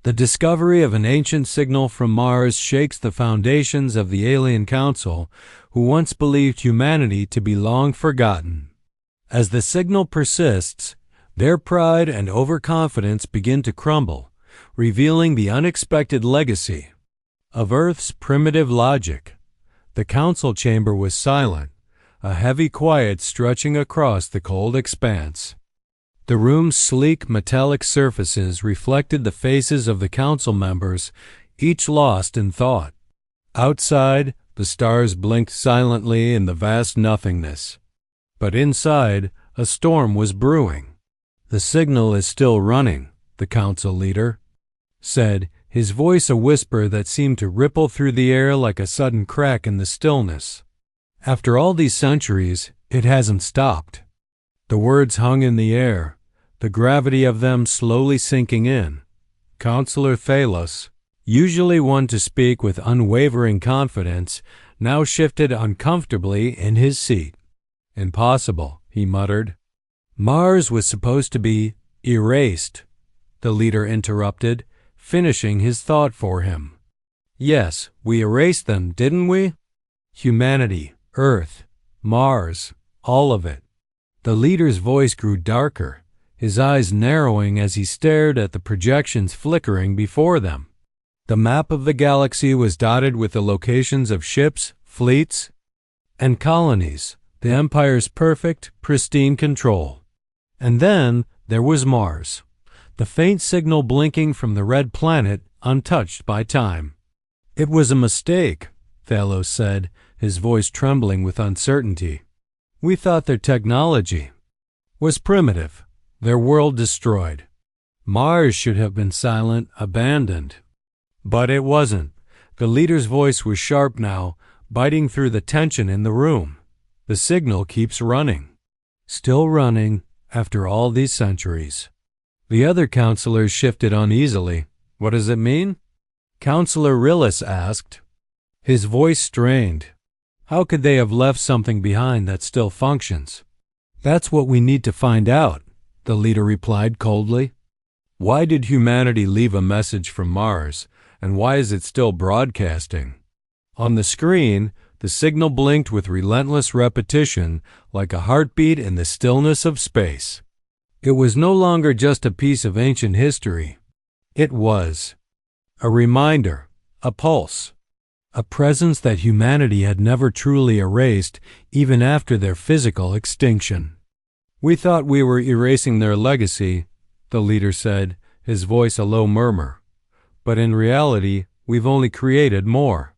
The discovery of an ancient signal from Mars shakes the foundations of the alien council, who once believed humanity to be long forgotten. As the signal persists, their pride and overconfidence begin to crumble, revealing the unexpected legacy of Earth's primitive logic. The council chamber was silent, a heavy quiet stretching across the cold expanse. The room's sleek metallic surfaces reflected the faces of the council members, each lost in thought. Outside, the stars blinked silently in the vast nothingness. But inside, a storm was brewing. "The signal is still running," the council leader said, his voice a whisper that seemed to ripple through the air like a sudden crack in the stillness. "After all these centuries, it hasn't stopped." The words hung in the air, the gravity of them slowly sinking in. Counselor Thalos, usually one to speak with unwavering confidence, now shifted uncomfortably in his seat. "Impossible," he muttered. "Mars was supposed to be erased," the leader interrupted, finishing his thought for him. "Yes, we erased them, didn't we? Humanity, Earth, Mars, all of it." The leader's voice grew darker, his eyes narrowing as he stared at the projections flickering before them. The map of the galaxy was dotted with the locations of ships, fleets, and colonies, the Empire's perfect, pristine control. And then there was Mars, the faint signal blinking from the red planet, untouched by time. "It was a mistake," Thalos said, his voice trembling with uncertainty. "We thought their technology was primitive, their world destroyed. Mars should have been silent, abandoned. But it wasn't." The leader's voice was sharp now, biting through the tension in the room. "The signal keeps running. Still running after all these centuries." The other counselors shifted uneasily. "What does it mean?" Counselor Krylos asked, his voice strained. "How could they have left something behind that still functions?" "That's what we need to find out," the leader replied coldly. "Why did humanity leave a message from Mars, and why is it still broadcasting?" On the screen, the signal blinked with relentless repetition, like a heartbeat in the stillness of space. It was no longer just a piece of ancient history. It was a reminder, a pulse, a presence that humanity had never truly erased, even after their physical extinction. "We thought we were erasing their legacy," the leader said, his voice a low murmur. "But in reality, we've only created more."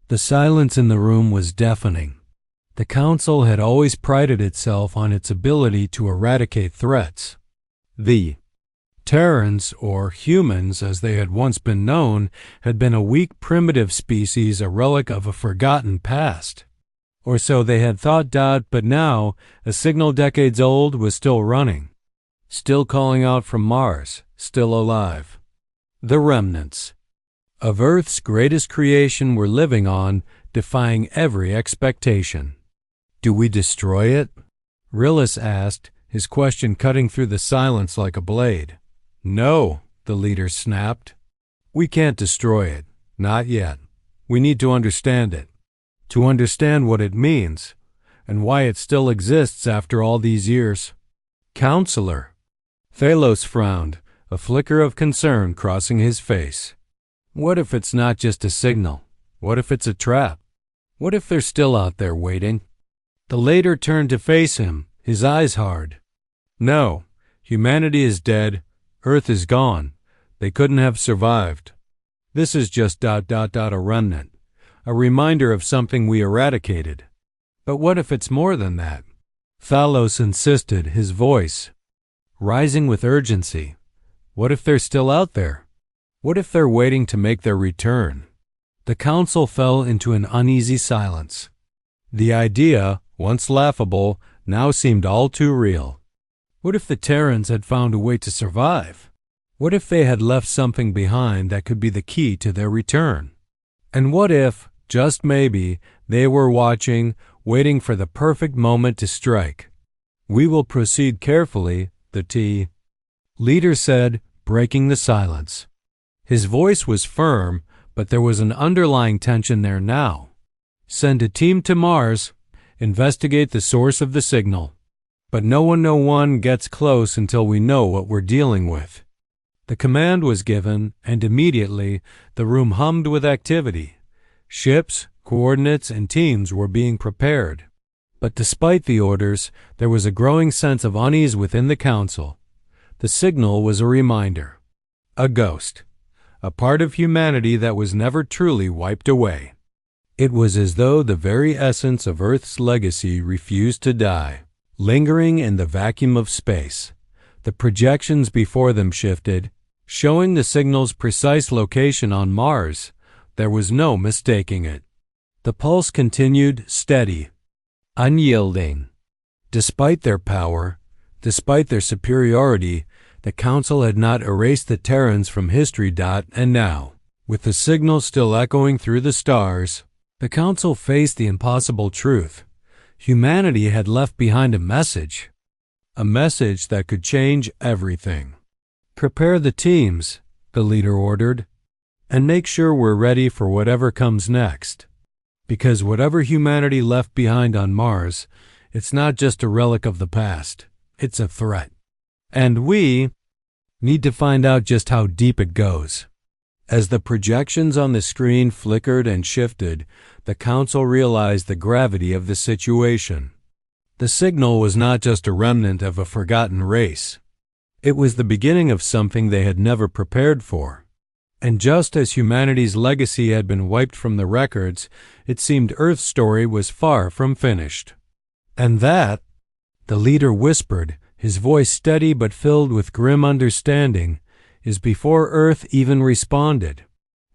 The silence in the room was deafening. The council had always prided itself on its ability to eradicate threats. The Terrans, or humans as they had once been known, had been a weak primitive species, a relic of a forgotten past. Or so they had thought, but now, a signal decades old was still running, still calling out from Mars, still alive. The remnants of Earth's greatest creation were living on, defying every expectation. "Do we destroy it?" Krylos asked, his question cutting through the silence like a blade. "No," the leader snapped. "We can't destroy it. Not yet. We need to understand it. To understand what it means, and why it still exists after all these years." "Counselor." Thalos frowned, a flicker of concern crossing his face. "What if it's not just a signal? What if it's a trap? What if they're still out there waiting?" The leader turned to face him, his eyes hard. "No, humanity is dead. Earth is gone. They couldn't have survived. This is just ... a remnant, a reminder of something we eradicated." "But what if it's more than that?" Thalos insisted, his voice rising with urgency. "What if they're still out there? What if they're waiting to make their return?" The council fell into an uneasy silence. The idea, once laughable, now seemed all too real. What if the Terrans had found a way to survive? What if they had left something behind that could be the key to their return? And what if, just maybe, they were watching, waiting for the perfect moment to strike? "We will proceed carefully," the leader said, breaking the silence. His voice was firm, but there was an underlying tension there now. "Send a team to Mars, investigate the source of the signal. But no one gets close until we know what we're dealing with." The command was given, and immediately the room hummed with activity. Ships, coordinates, and teams were being prepared. But despite the orders, there was a growing sense of unease within the council. The signal was a reminder. A ghost. A part of humanity that was never truly wiped away. It was as though the very essence of Earth's legacy refused to die, lingering in the vacuum of space. The projections before them shifted, showing the signal's precise location on Mars. There was no mistaking it. The pulse continued steady, unyielding. Despite their power, despite their superiority, the Council had not erased the Terrans from history. And now, with the signal still echoing through the stars, the Council faced the impossible truth. Humanity had left behind a message that could change everything. "Prepare the teams," the leader ordered, "and make sure we're ready for whatever comes next. Because whatever humanity left behind on Mars, it's not just a relic of the past, it's a threat. And we need to find out just how deep it goes." As the projections on the screen flickered and shifted, the Council realized the gravity of the situation. The signal was not just a remnant of a forgotten race. It was the beginning of something they had never prepared for. And just as humanity's legacy had been wiped from the records, it seemed Earth's story was far from finished. "And that," the leader whispered, his voice steady but filled with grim understanding, "is before Earth even responded."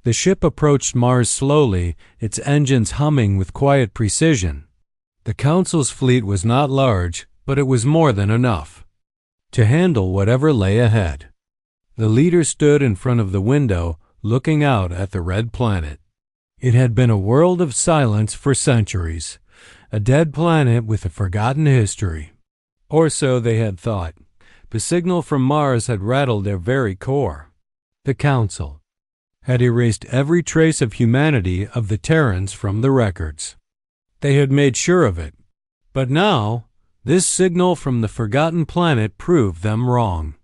The ship approached Mars slowly, its engines humming with quiet precision. The Council's fleet was not large, but it was more than enough to handle whatever lay ahead. The leader stood in front of the window, looking out at the red planet. It had been a world of silence for centuries, a dead planet with a forgotten history. Or so they had thought. The signal from Mars had rattled their very core. The Council had erased every trace of humanity of the Terrans from the records. They had made sure of it. But now, this signal from the forgotten planet proved them wrong.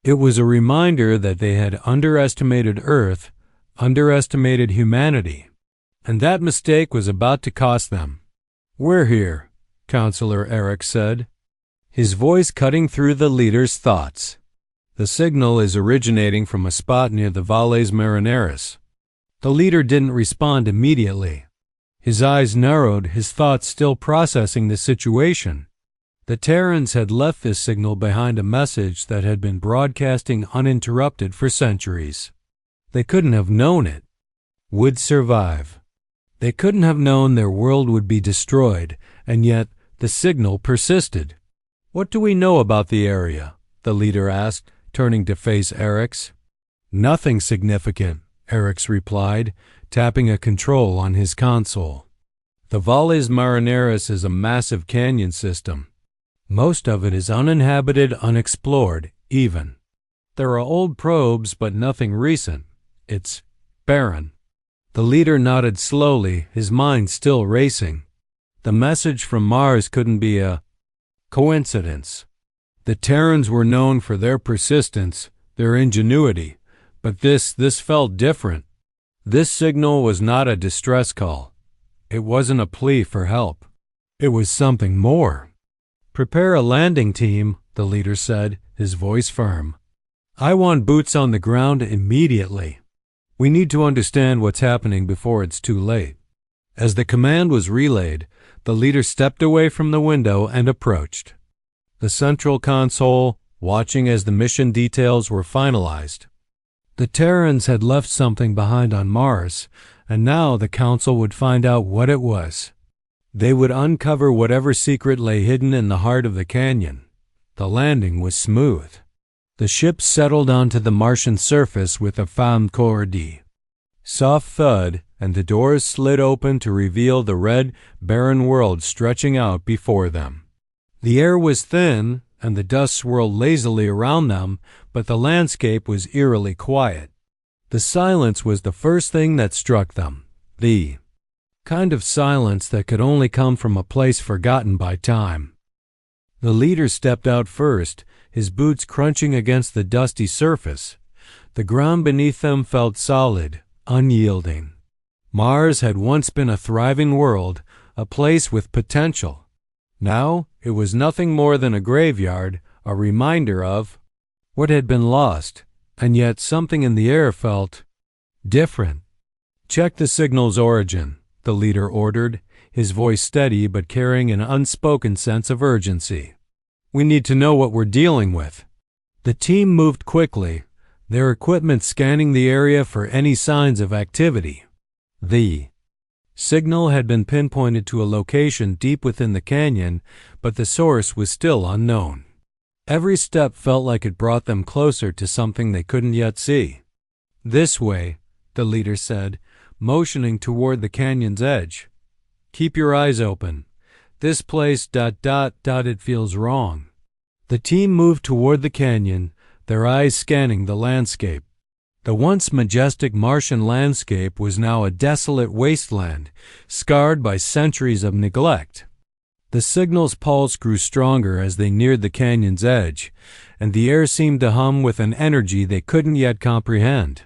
It was a reminder that they had underestimated Earth, underestimated humanity, and that mistake was about to cost them. "We're here," Counselor Eric said, his voice cutting through the leader's thoughts. "The signal is originating from a spot near the Valles Marineris." The leader didn't respond immediately. His eyes narrowed, his thoughts still processing the situation. The Terrans had left this signal behind, a message that had been broadcasting uninterrupted for centuries. They couldn't have known it would survive. They couldn't have known their world would be destroyed, and yet the signal persisted. "What do we know about the area?" the leader asked, turning to face Eric's. "Nothing significant," Eric's replied, tapping a control on his console. "The Valles Marineris is a massive canyon system. Most of it is uninhabited, unexplored, even. There are old probes, but nothing recent. It's barren." The leader nodded slowly, his mind still racing. The message from Mars couldn't be a coincidence. The Terrans were known for their persistence, their ingenuity, but this felt different. This signal was not a distress call. It wasn't a plea for help. It was something more. "Prepare a landing team," the leader said, his voice firm. "I want boots on the ground immediately. We need to understand what's happening before it's too late." As the command was relayed, the leader stepped away from the window and approached the central console, watching as the mission details were finalized. The Terrans had left something behind on Mars, and now the Council would find out what it was. They would uncover whatever secret lay hidden in the heart of the canyon. The landing was smooth. The ship settled onto the Martian surface with a femme corde. Soft thud, and the doors slid open to reveal the red, barren world stretching out before them. The air was thin, and the dust swirled lazily around them, but the landscape was eerily quiet. The silence was the first thing that struck them. The kind of silence that could only come from a place forgotten by time. The leader stepped out first, his boots crunching against the dusty surface. The ground beneath them felt solid, unyielding. Mars had once been a thriving world, a place with potential. Now it was nothing more than a graveyard, a reminder of what had been lost, and yet something in the air felt different. "Check the signal's origin," the leader ordered, his voice steady but carrying an unspoken sense of urgency. "We need to know what we're dealing with." The team moved quickly, their equipment scanning the area for any signs of activity. The signal had been pinpointed to a location deep within the canyon, but the source was still unknown. Every step felt like it brought them closer to something they couldn't yet see. "This way," the leader said, motioning toward the canyon's edge. "Keep your eyes open. This place ... it feels wrong." The team moved toward the canyon, their eyes scanning the landscape. The once majestic Martian landscape was now a desolate wasteland, scarred by centuries of neglect. The signal's pulse grew stronger as they neared the canyon's edge, and the air seemed to hum with an energy they couldn't yet comprehend.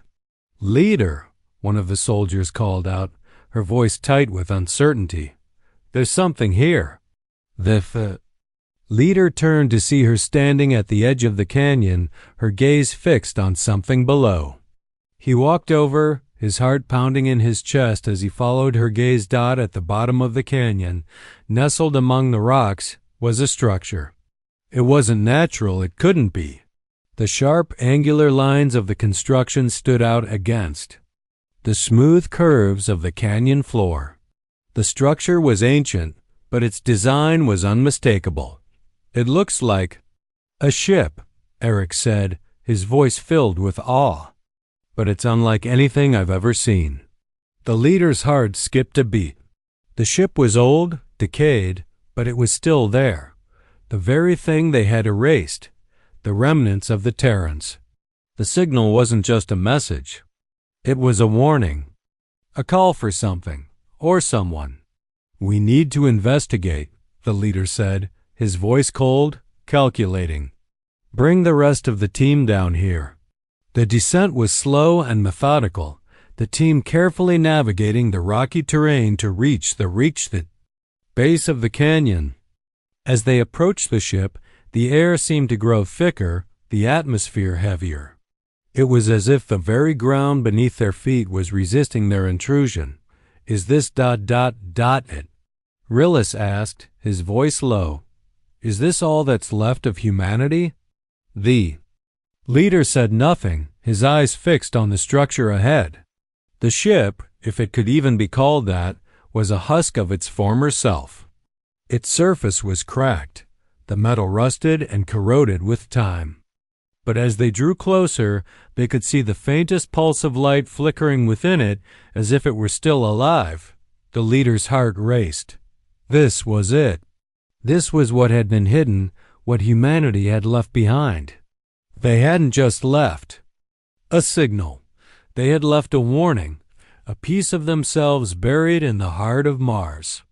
"Leader," one of the soldiers called out, her voice tight with uncertainty. "There's something here." The leader turned to see her standing at the edge of the canyon, her gaze fixed on something below. He walked over, his heart pounding in his chest as he followed her gaze. At the bottom of the canyon, nestled among the rocks, was a structure. It wasn't natural, it couldn't be. The sharp, angular lines of the construction stood out against the smooth curves of the canyon floor. The structure was ancient, but its design was unmistakable. "It looks like a ship," Eric said, his voice filled with awe. "But it's unlike anything I've ever seen." The leader's heart skipped a beat. The ship was old, decayed, but it was still there. The very thing they had erased, the remnants of the Terrans. The signal wasn't just a message. It was a warning, a call for something, or someone. "We need to investigate," the leader said, his voice cold, calculating. "Bring the rest of the team down here." The descent was slow and methodical, the team carefully navigating the rocky terrain to reach the base of the canyon. As they approached the ship, the air seemed to grow thicker, the atmosphere heavier. It was as if the very ground beneath their feet was resisting their intrusion. "Is this ... it?" Krylos asked, his voice low. "Is this all that's left of humanity?" The leader said nothing, his eyes fixed on the structure ahead. The ship, if it could even be called that, was a husk of its former self. Its surface was cracked, the metal rusted and corroded with time. But as they drew closer, they could see the faintest pulse of light flickering within it as if it were still alive. The leader's heart raced. This was it. This was what had been hidden, what humanity had left behind. They hadn't just left a signal. They had left a warning, a piece of themselves buried in the heart of Mars.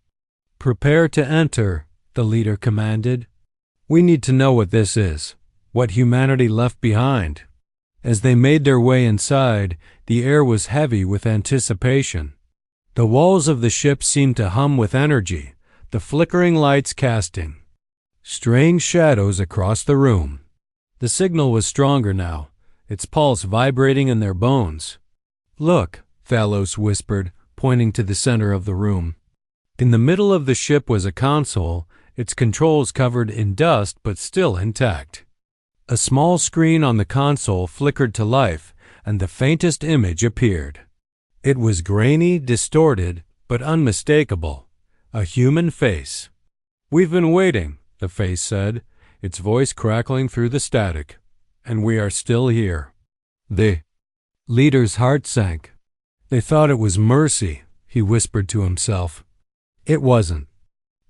"Prepare to enter," the leader commanded. "We need to know what this is, what humanity left behind." As they made their way inside, the air was heavy with anticipation. The walls of the ship seemed to hum with energy, the flickering lights casting strange shadows across the room. The signal was stronger now, its pulse vibrating in their bones. "Look," Thalos whispered, pointing to the center of the room. In the middle of the ship was a console, its controls covered in dust but still intact. A small screen on the console flickered to life, and the faintest image appeared. It was grainy, distorted, but unmistakable. A human face. "We've been waiting," the face said, its voice crackling through the static. "And we are still here." The leader's heart sank. They thought it was mercy, he whispered to himself. It wasn't.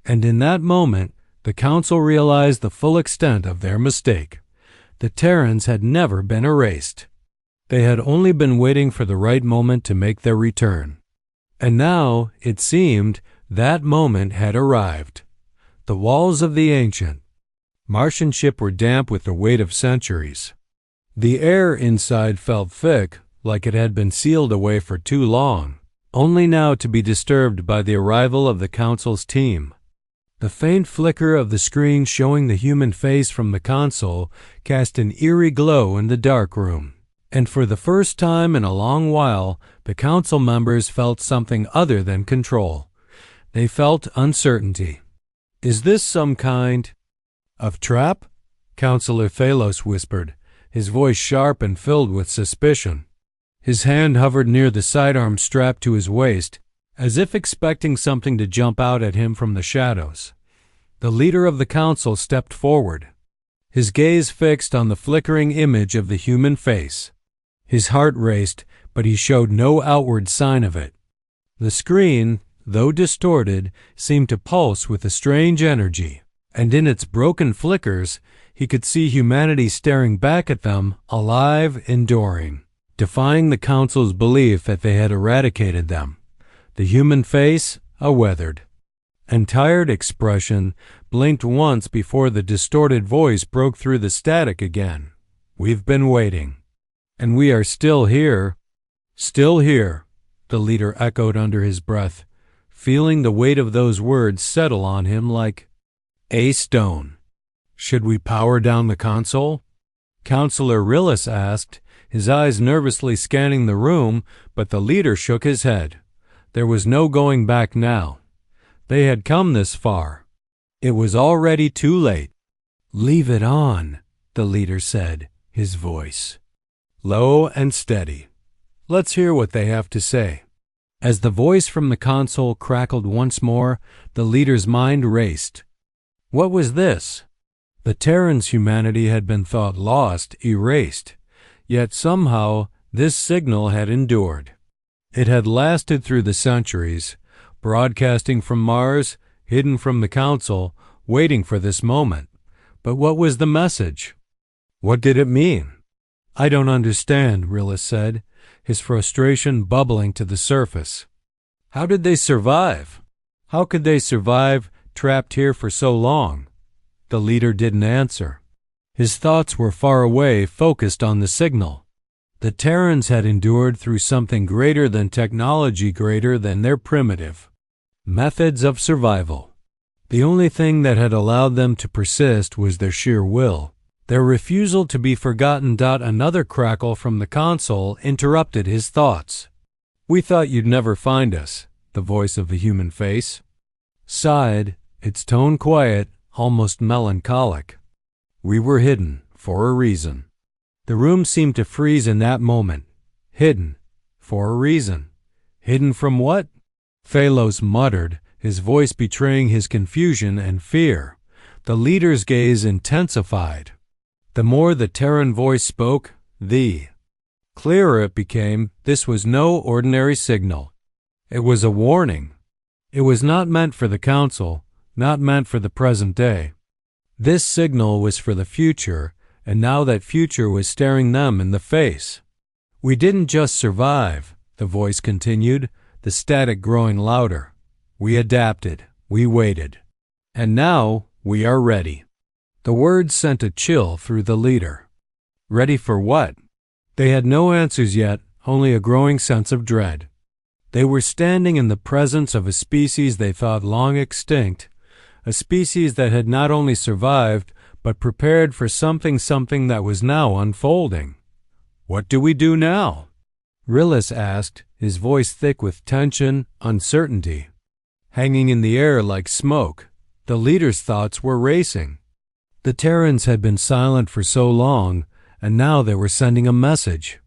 And in that moment, the council realized the full extent of their mistake. The Terrans had never been erased. They had only been waiting for the right moment to make their return. And now, it seemed, that moment had arrived. The walls of the ancient Martian ship were damp with the weight of centuries. The air inside felt thick, like it had been sealed away for too long, only now to be disturbed by the arrival of the Council's team. The faint flicker of the screen showing the human face from the console cast an eerie glow in the dark room, and for the first time in a long while, the Council members felt something other than control. They felt uncertainty. "Is this some kind of trap?" Counselor Krylos whispered, his voice sharp and filled with suspicion. His hand hovered near the sidearm strapped to his waist, as if expecting something to jump out at him from the shadows. The leader of the council stepped forward, his gaze fixed on the flickering image of the human face. His heart raced, but he showed no outward sign of it. The screen, though distorted, seemed to pulse with a strange energy, and in its broken flickers, he could see humanity staring back at them, alive, enduring, defying the council's belief that they had eradicated them. The human face, a weathered and tired expression, blinked once before the distorted voice broke through the static again. "We've been waiting. And we are still here." "Still here," the leader echoed under his breath, feeling the weight of those words settle on him like a stone. "Should we power down the console?" Counselor Krylos asked, his eyes nervously scanning the room, but the leader shook his head. There was no going back now. They had come this far. It was already too late. "Leave it on," the leader said, his voice low and steady. "Let's hear what they have to say." As the voice from the console crackled once more, the leader's mind raced. What was this? The Terran's humanity had been thought lost, erased, yet somehow this signal had endured. It had lasted through the centuries, broadcasting from Mars, hidden from the Council, waiting for this moment. But what was the message? What did it mean? "I don't understand," Krylos said, his frustration bubbling to the surface. "How did they survive? How could they survive, trapped here for so long?" The leader didn't answer. His thoughts were far away, focused on the signal. The Terrans had endured through something greater than technology, greater than their primitive methods of survival. The only thing that had allowed them to persist was their sheer will, their refusal to be forgotten. Another crackle from the console interrupted his thoughts. "We thought you'd never find us," the voice of the human face sighed, its tone quiet, almost melancholic. "We were hidden, for a reason." The room seemed to freeze in that moment. Hidden, for a reason. Hidden from what? Krylos muttered, his voice betraying his confusion and fear. The leader's gaze intensified. The more the Terran voice spoke, the clearer it became. This was no ordinary signal. It was a warning. It was not meant for the Council, not meant for the present day. This signal was for the future, and now that future was staring them in the face. "We didn't just survive," the voice continued, the static growing louder. "We adapted, we waited, and now we are ready." The words sent a chill through the leader. Ready for what? They had no answers yet, only a growing sense of dread. They were standing in the presence of a species they thought long extinct, a species that had not only survived, but prepared for something that was now unfolding. "What do we do now?" Krylos asked, his voice thick with tension, uncertainty, hanging in the air like smoke. The leader's thoughts were racing. The Terrans had been silent for so long, and now they were sending a message.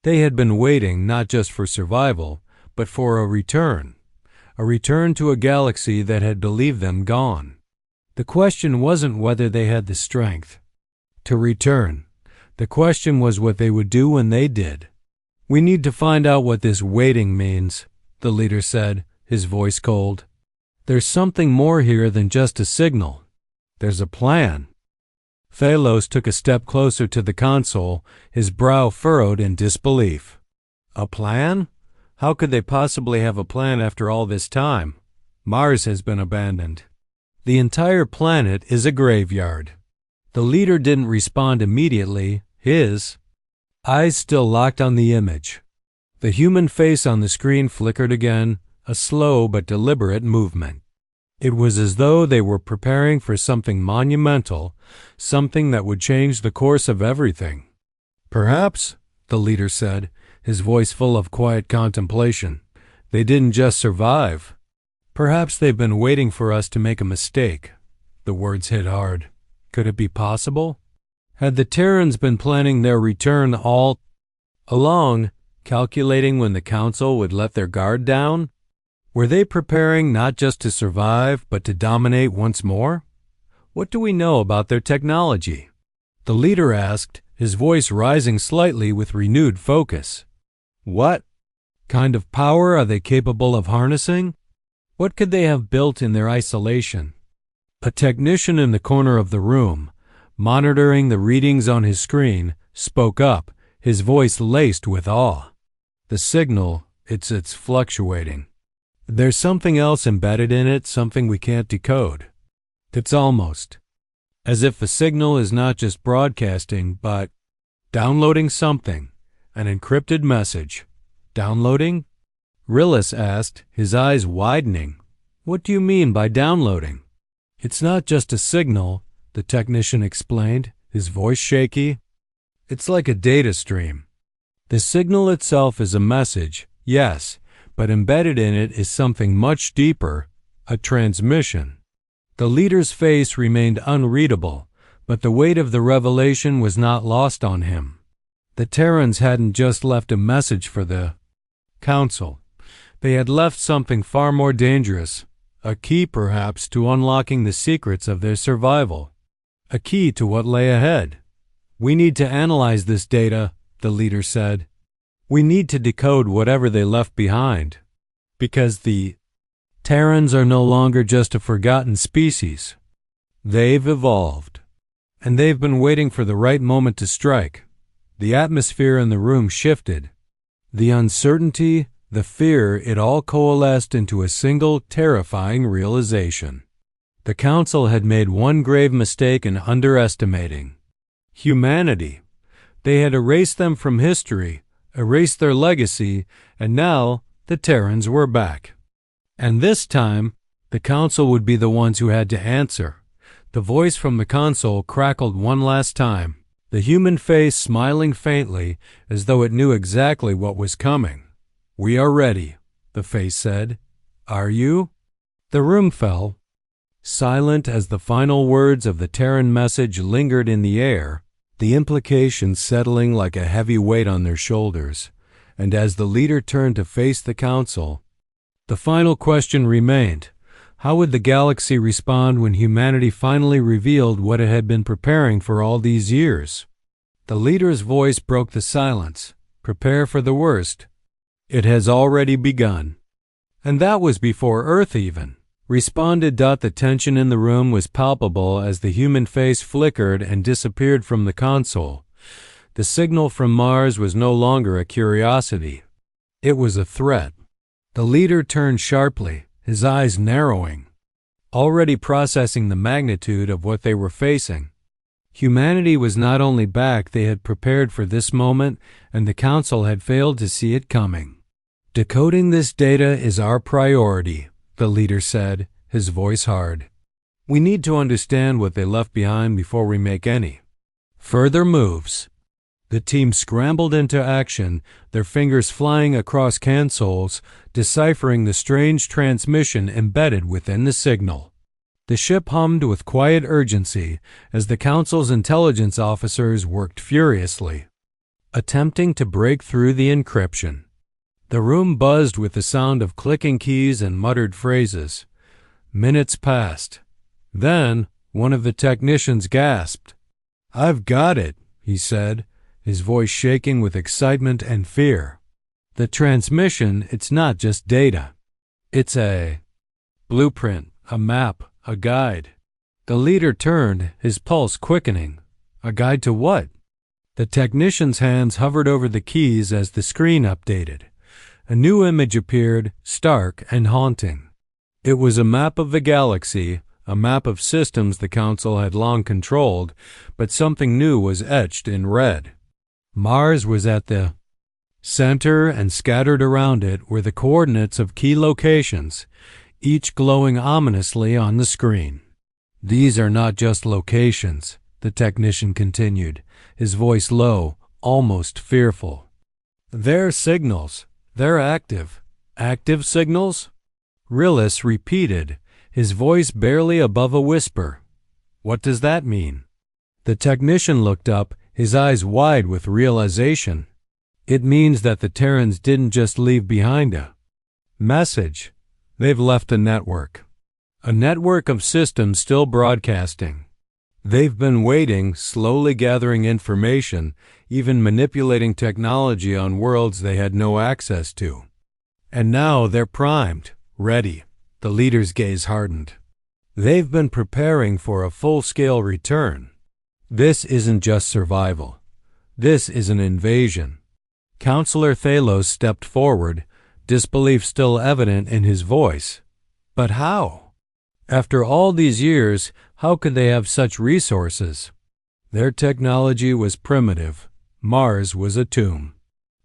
They had been waiting not just for survival, but for a return to a galaxy that had believed them gone. The question wasn't whether they had the strength to return. The question was what they would do when they did. "We need to find out what this waiting means," the leader said, his voice cold. "There's something more here than just a signal. There's a plan." Thalos took a step closer to the console, his brow furrowed in disbelief. A plan? How could they possibly have a plan after all this time? Mars has been abandoned. The entire planet is a graveyard. The leader didn't respond immediately, his eyes still locked on the image. The human face on the screen flickered again, a slow but deliberate movement. It was as though they were preparing for something monumental, something that would change the course of everything. Perhaps, the leader said, his voice full of quiet contemplation, they didn't just survive. Perhaps they've been waiting for us to make a mistake. The words hit hard. Could it be possible? Had the Terrans been planning their return all along, calculating when the Council would let their guard down? Were they preparing not just to survive, but to dominate once more? What do we know about their technology? The leader asked, his voice rising slightly with renewed focus. What kind of power are they capable of harnessing? What could they have built in their isolation? A technician in the corner of the room, monitoring the readings on his screen, spoke up, his voice laced with awe. The signal, it's fluctuating. There's something else embedded in it, something we can't decode. It's almost as if the signal is not just broadcasting, but downloading something, an encrypted message. Downloading? Krylos asked, his eyes widening. What do you mean by downloading? It's not just a signal, the technician explained, his voice shaky. It's like a data stream. The signal itself is a message, yes, but embedded in it is something much deeper, a transmission. The leader's face remained unreadable, but the weight of the revelation was not lost on him. The Terrans hadn't just left a message for the Council. They had left something far more dangerous, a key perhaps to unlocking the secrets of their survival, a key to what lay ahead. We need to analyze this data, the leader said. We need to decode whatever they left behind, because the Terrans are no longer just a forgotten species. They've evolved, and they've been waiting for the right moment to strike. The atmosphere in the room shifted. The uncertainty, the fear, it all coalesced into a single terrifying realization. The Council had made one grave mistake in underestimating humanity. They had erased them from history, erased their legacy, and now the Terrans were back. And this time, the Council would be the ones who had to answer. The voice from the console crackled one last time, the human face smiling faintly as though it knew exactly what was coming. We are ready, the face said. Are you? The room fell, silent as the final words of the Terran message lingered in the air, the implications settling like a heavy weight on their shoulders. And as the leader turned to face the Council, the final question remained. How would the galaxy respond when humanity finally revealed what it had been preparing for all these years? The leader's voice broke the silence. Prepare for the worst. It has already begun. And that was before Earth even responded. The tension in the room was palpable as the human face flickered and disappeared from the console. The signal from Mars was no longer a curiosity. It was a threat. The leader turned sharply, his eyes narrowing, already processing the magnitude of what they were facing. Humanity was not only back, they had prepared for this moment, and the Council had failed to see it coming. Decoding this data is our priority, the leader said, his voice hard. We need to understand what they left behind before we make any further moves. The team scrambled into action, their fingers flying across consoles, deciphering the strange transmission embedded within the signal. The ship hummed with quiet urgency as the Council's intelligence officers worked furiously, attempting to break through the encryption. The room buzzed with the sound of clicking keys and muttered phrases. Minutes passed. Then one of the technicians gasped. "I've got it," he said, his voice shaking with excitement and fear. The transmission, it's not just data. It's a blueprint, a map, a guide. The leader turned, his pulse quickening. A guide to what? The technician's hands hovered over the keys as the screen updated. A new image appeared, stark and haunting. It was a map of the galaxy, a map of systems the Council had long controlled, but something new was etched in red. Mars was at the center, and scattered around it were the coordinates of key locations, each glowing ominously on the screen. "These are not just locations," the technician continued, his voice low, almost fearful. "They're signals. They're active. Active signals?" Krylos repeated, his voice barely above a whisper. "What does that mean?" The technician looked up, his eyes wide with realization. "It means that the Terrans didn't just leave behind a message. They've left a network. A network of systems still broadcasting. They've been waiting, slowly gathering information, even manipulating technology on worlds they had no access to. And now they're primed, ready." The leader's gaze hardened. "They've been preparing for a full-scale return. This isn't just survival. This is an invasion." Counselor Thalos stepped forward, disbelief still evident in his voice. "But how? After all these years, how could they have such resources?" "Their technology was primitive. Mars was a tomb.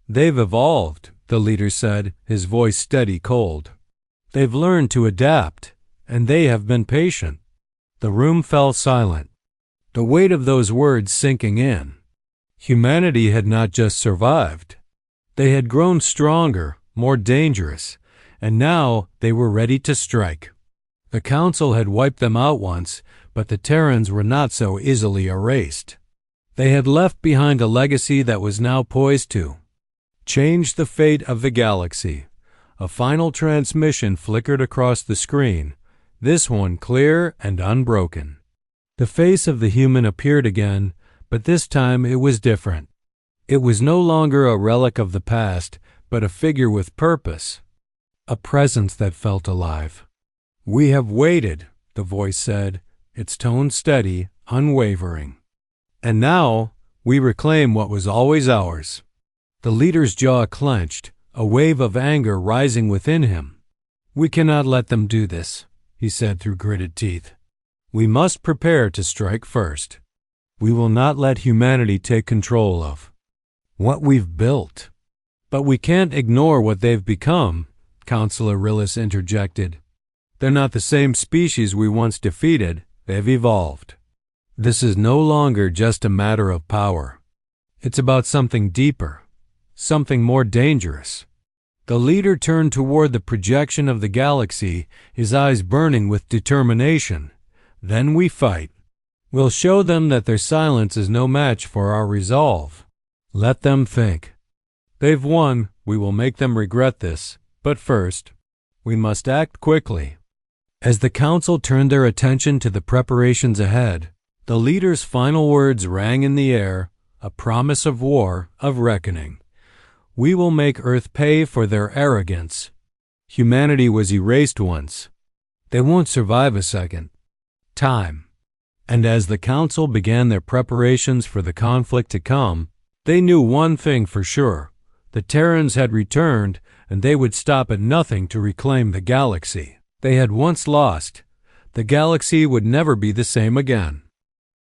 They've evolved," the leader said, his voice steady, cold. "They've learned to adapt, and they have been patient." The room fell silent, the weight of those words sinking in. Humanity had not just survived. They had grown stronger, more dangerous, and now they were ready to strike. The Council had wiped them out once, but the Terrans were not so easily erased. They had left behind a legacy that was now poised to change the fate of the galaxy. A final transmission flickered across the screen, this one clear and unbroken. The face of the human appeared again, but this time it was different. It was no longer a relic of the past, but a figure with purpose, a presence that felt alive. "We have waited," the voice said, its tone steady, unwavering. "And now we reclaim what was always ours." The leader's jaw clenched, a wave of anger rising within him. "We cannot let them do this," he said through gritted teeth. "We must prepare to strike first. We will not let humanity take control of what we've built." "But we can't ignore what they've become," Counselor Krylos interjected. "They're not the same species we once defeated. They've evolved. This is no longer just a matter of power. It's about something deeper, something more dangerous." The leader turned toward the projection of the galaxy, his eyes burning with determination. "Then we fight. We'll show them that their silence is no match for our resolve. Let them think. They've won. We will make them regret this. But first, we must act quickly." As the Council turned their attention to the preparations ahead, the leader's final words rang in the air, a promise of war, of reckoning. "We will make Earth pay for their arrogance. Humanity was erased once. They won't survive a second time." And as the Council began their preparations for the conflict to come, they knew one thing for sure. The Terrans had returned, and they would stop at nothing to reclaim the galaxy they had once lost. The galaxy would never be the same again.